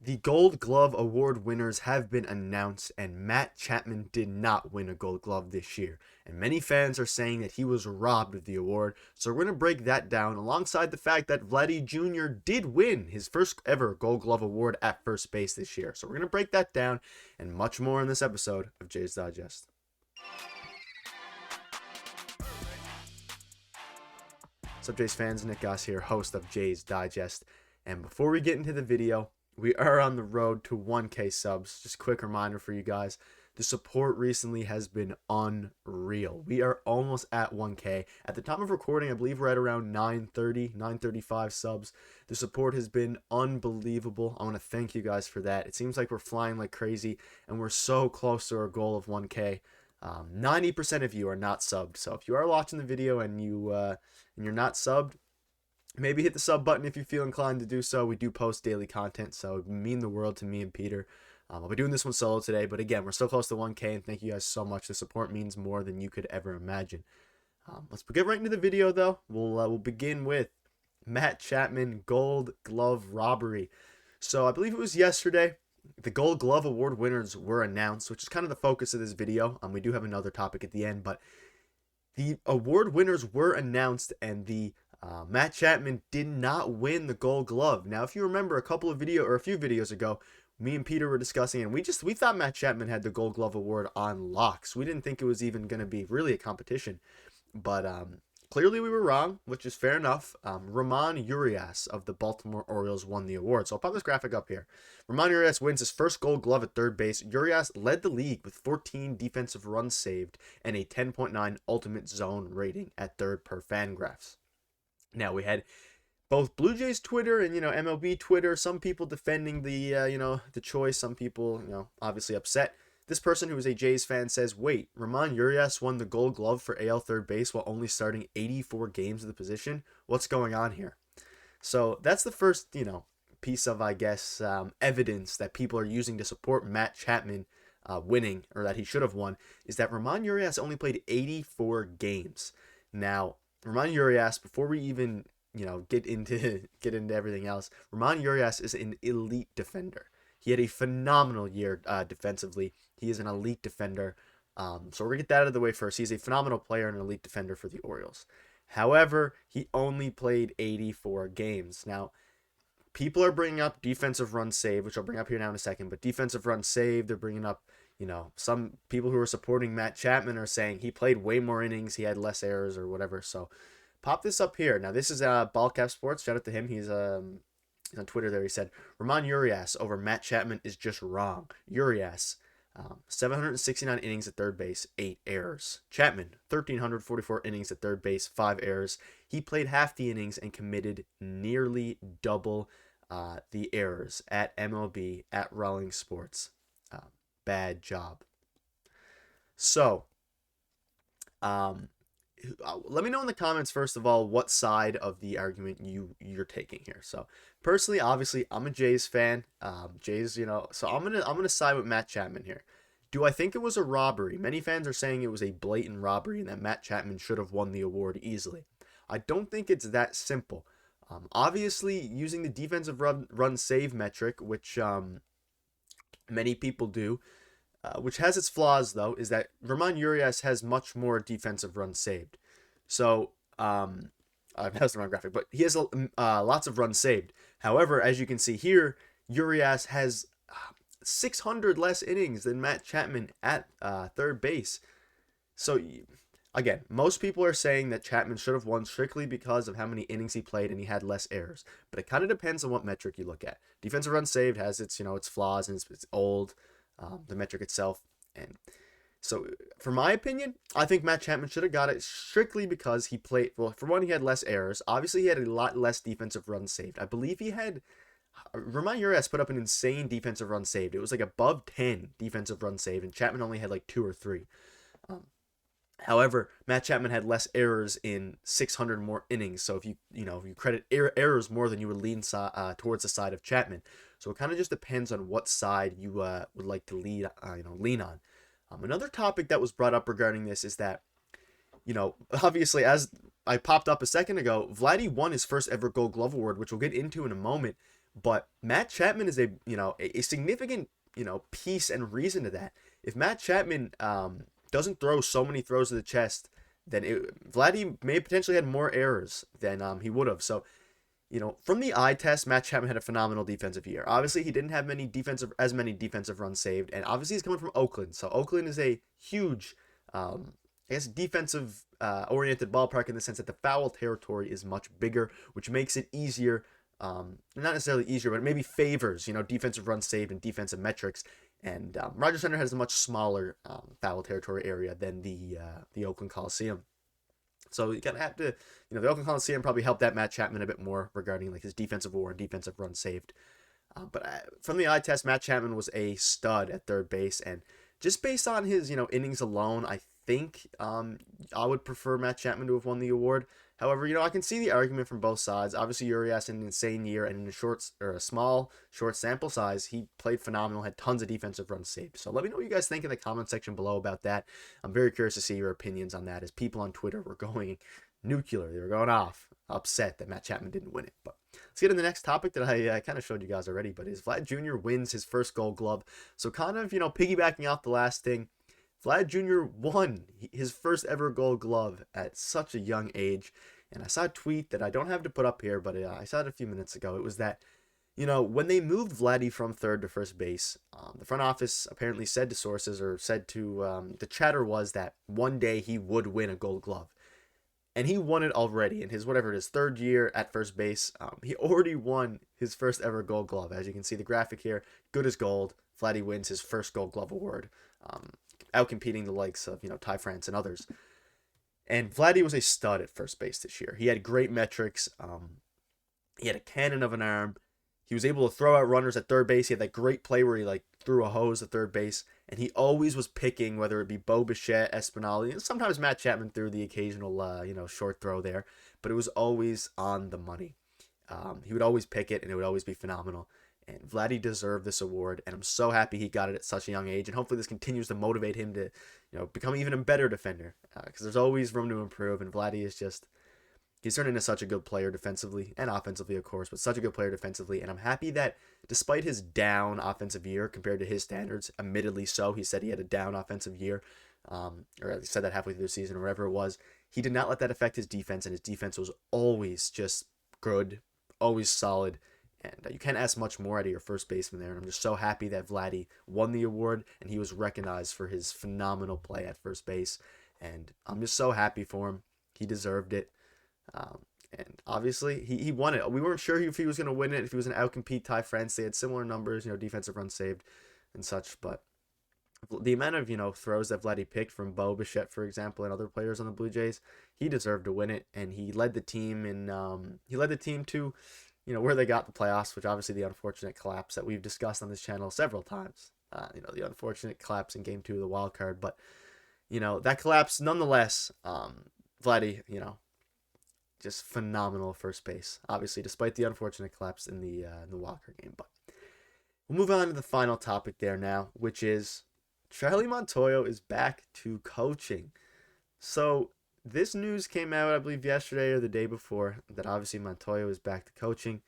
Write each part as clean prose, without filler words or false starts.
The Gold Glove Award winners have been announced, and Matt Chapman did not win a Gold Glove this year. And many fans are saying that he was robbed of the award, so we're going to break that down alongside the fact that Vladdy Jr. did win his first ever Gold Glove Award at first base this year. So we're going to break that down and much more in this episode of Jay's Digest. What's up, Jays fans? Nick Gosse here, host of Jay's Digest. And before we get into the video, we are on the road to 1K subs. Just a quick reminder for you guys. The support recently has been unreal. We are almost at 1K. At the time of recording, I believe we're at around 930, 935 subs. The support has been unbelievable. I want to thank you guys for that. It seems like we're flying like crazy, and we're so close to our goal of 1K. 90% of you are not subbed. So if you are watching the video and you're not subbed, maybe hit the sub button if you feel inclined to do so. We do post daily content, so it would mean the world to me and Peter. I'll be doing this one solo today, but again, we're so close to 1K, and thank you guys so much. The support means more than you could ever imagine. Let's get right into the video, though. We'll begin with Matt Chapman Gold Glove Robbery. So I believe it was yesterday. The Gold Glove Award winners were announced, which is kind of the focus of this video. We do have another topic at the end, but the award winners were announced, and the Matt Chapman did not win the Gold Glove. Now, if you remember a few videos ago, me and Peter were discussing, and we thought Matt Chapman had the Gold Glove Award on locks. We didn't think it was even going to be really a competition, but clearly we were wrong, which is fair enough. Ramon Urias of the Baltimore Orioles won the award. So I'll pop this graphic up here. Ramon Urias wins his first Gold Glove at third base. Urias led the league with 14 defensive runs saved and a 10.9 ultimate zone rating at third per Fangraphs. Now, we had both Blue Jays Twitter and, MLB Twitter, some people defending the, the choice, some people, obviously upset. This person who is a Jays fan says, wait, Ramon Urias won the Gold Glove for AL third base while only starting 84 games of the position? What's going on here? So that's the first, piece of, I guess, evidence that people are using to support Matt Chapman winning, or that he should have won, is that Ramon Urias only played 84 games. Now, Ramon Urias, before we even, get into everything else, Ramon Urias is an elite defender. He had a phenomenal year defensively. He is an elite defender. So we're going to get that out of the way first. He's a phenomenal player and an elite defender for the Orioles. However, he only played 84 games. Now, people are bringing up defensive run save, which I'll bring up here now in a second, but defensive run save, they're bringing up, some people who are supporting Matt Chapman are saying he played way more innings, he had less errors or whatever. So pop this up here. Now, this is Ballcap Sports. Shout out to him. He's on Twitter there. He said, Ramon Urias over Matt Chapman is just wrong. Urias, 769 innings at third base, 8 errors. Chapman, 1,344 innings at third base, 5 errors. He played half the innings and committed nearly double the errors at MLB, at Rawlings Sports. Bad job. So, let me know in the comments, first of all, what side of the argument you're taking here. So personally, obviously, I'm a Jays fan. Jays, so I'm gonna side with Matt Chapman here. Do I think it was a robbery? Many fans are saying it was a blatant robbery and that Matt Chapman should have won the award easily. I don't think it's that simple. Obviously, using the defensive run save metric, which many people do, which has its flaws, though, is that Ramon Urias has much more defensive runs saved. So, that's the wrong graphic, but he has lots of runs saved. However, as you can see here, Urias has 600 less innings than Matt Chapman at third base. So, again, most people are saying that Chapman should have won strictly because of how many innings he played and he had less errors. But it kind of depends on what metric you look at. Defensive runs saved has its, its flaws, and it's old. The metric itself. And so, for my opinion, I think Matt Chapman should have got it strictly because he played, well, for one, he had less errors. Obviously, he had a lot less defensive runs saved. I believe he had, Ramon Urias put up an insane defensive run saved. It was like above 10 defensive run saved, and Chapman only had like 2 or 3. However, Matt Chapman had less errors in 600 more innings. So if you credit errors more than you would lean towards the side of Chapman. So it kind of just depends on what side you would like to lean on. Another topic that was brought up regarding this is that, obviously, as I popped up a second ago, Vladdy won his first ever Gold Glove Award, which we'll get into in a moment. But Matt Chapman is a significant, piece and reason to that. If Matt Chapman doesn't throw so many throws to the chest, then Vladdy may potentially had more errors than he would have. So, from the eye test, Matt Chapman had a phenomenal defensive year. Obviously, he didn't have as many defensive runs saved, and obviously he's coming from Oakland. So Oakland is a huge, I guess, defensive oriented ballpark in the sense that the foul territory is much bigger, which makes it easier. Not necessarily easier, but it maybe favors, defensive runs saved and defensive metrics. And Rogers Center has a much smaller foul territory area than the Oakland Coliseum. So you gotta have to, the Oakland Coliseum probably helped that Matt Chapman a bit more regarding like his defensive WAR and defensive runs saved. But from the eye test, Matt Chapman was a stud at third base, and just based on his innings alone, I think I would prefer Matt Chapman to have won the award. However, I can see the argument from both sides. Obviously, Urias had an insane year, and in a small, short sample size, he played phenomenal, had tons of defensive runs saved. So let me know what you guys think in the comment section below about that. I'm very curious to see your opinions on that, as people on Twitter were going nuclear. They were going off, upset that Matt Chapman didn't win it. But let's get to the next topic that I kind of showed you guys already, but is Vlad Jr. wins his first Gold Glove. So kind of, piggybacking off the last thing, Vlad Jr. won his first ever Gold Glove at such a young age. And I saw a tweet that I don't have to put up here, but I saw it a few minutes ago. It was that, when they moved Vladdy from third to first base, the front office apparently said to sources, or said to, the chatter was that one day he would win a Gold Glove. And he won it already in his, whatever it is, third year at first base. He already won his first ever Gold Glove. As you can see, the graphic here, good as gold. Vladdy wins his first Gold Glove award, outcompeting the likes of, Ty France and others. And Vladdy was a stud at first base this year. He had great metrics. He had a cannon of an arm. He was able to throw out runners at third base. He had that great play where he threw a hose at third base. And he always was picking, whether it be Bo Bichette, Espinal, and sometimes Matt Chapman threw the occasional, short throw there. But it was always on the money. He would always pick it, and it would always be phenomenal. And Vladdy deserved this award, and I'm so happy he got it at such a young age. And hopefully this continues to motivate him to, become even a better defender, because there's always room to improve. And Vladdy is he's turned into such a good player defensively and offensively, of course, but such a good player defensively. And I'm happy that despite his down offensive year compared to his standards, admittedly so, he said he had a down offensive year, or he said that halfway through the season or whatever it was, he did not let that affect his defense, and his defense was always just good, always solid. And you can't ask much more out of your first baseman there. And I'm just so happy that Vladdy won the award and he was recognized for his phenomenal play at first base. And I'm just so happy for him. He deserved it. And obviously, he won it. We weren't sure if he was going to win it, if he was going to outcompete Ty France. They had similar numbers, defensive runs saved and such. But the amount of, throws that Vladdy picked from Bo Bichette, for example, and other players on the Blue Jays, he deserved to win it. And he led the team to where they got the playoffs, which obviously the unfortunate collapse that we've discussed on this channel several times. The unfortunate collapse in Game 2 of the wild card. But, that collapse, nonetheless, Vladdy, just phenomenal first base. Obviously, despite the unfortunate collapse in the wild card game. But we'll move on to the final topic there now, which is Charlie Montoyo is back to coaching. So this news came out, I believe, yesterday or the day before, that obviously Montoyo is back to coaching.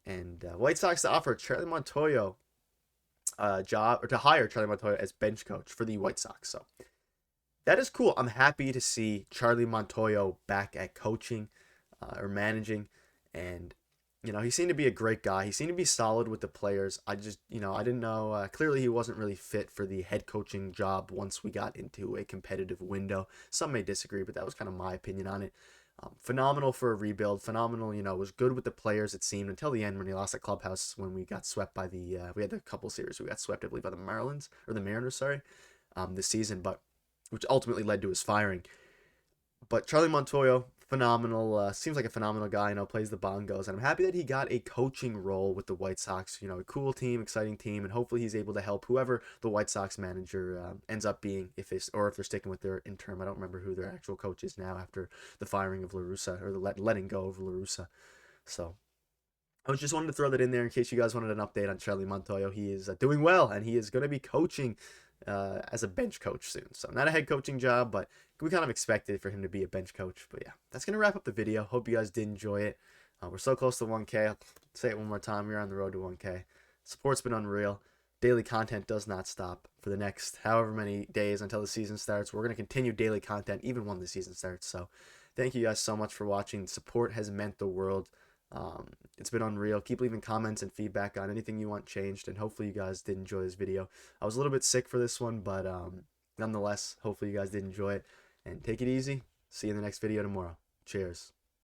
And White Sox to offer Charlie Montoyo a job, or to hire Charlie Montoyo as bench coach for the White Sox. So that is cool. I'm happy to see Charlie Montoyo back at coaching or managing. And, he seemed to be a great guy. He seemed to be solid with the players. I just, I didn't know. Clearly, he wasn't really fit for the head coaching job once we got into a competitive window. Some may disagree, but that was kind of my opinion on it. Phenomenal for a rebuild. Phenomenal, was good with the players, it seemed, until the end when he lost at Clubhouse, when we got swept by we had a couple series. We got swept, I believe, by the Mariners, this season, but which ultimately led to his firing. But Charlie Montoyo, phenomenal. Seems like a phenomenal guy. Plays the bongos, and I'm happy that he got a coaching role with the White Sox. A cool team, exciting team, and hopefully he's able to help whoever the White Sox manager ends up being, if they're sticking with their interim. I don't remember who their actual coach is now after the firing of La Russa, or the letting go of La Russa. So I just wanted to throw that in there in case you guys wanted an update on Charlie Montoyo. He is doing well, and he is going to be coaching as a bench coach soon. So not a head coaching job, but we kind of expected for him to be a bench coach. But yeah, that's going to wrap up the video. Hope you guys did enjoy it. We're so close to 1K. I'll say it one more time. We're on the road to 1K. Support's been unreal. Daily content does not stop for the next however many days until the season starts. We're going to continue daily content even when the season starts. So thank you guys so much for watching. Support has meant the world. It's been unreal. Keep leaving comments and feedback on anything you want changed, and hopefully you guys did enjoy this video. I was a little bit sick for this one, but nonetheless, hopefully you guys did enjoy it. And take it easy. See you in the next video tomorrow. Cheers.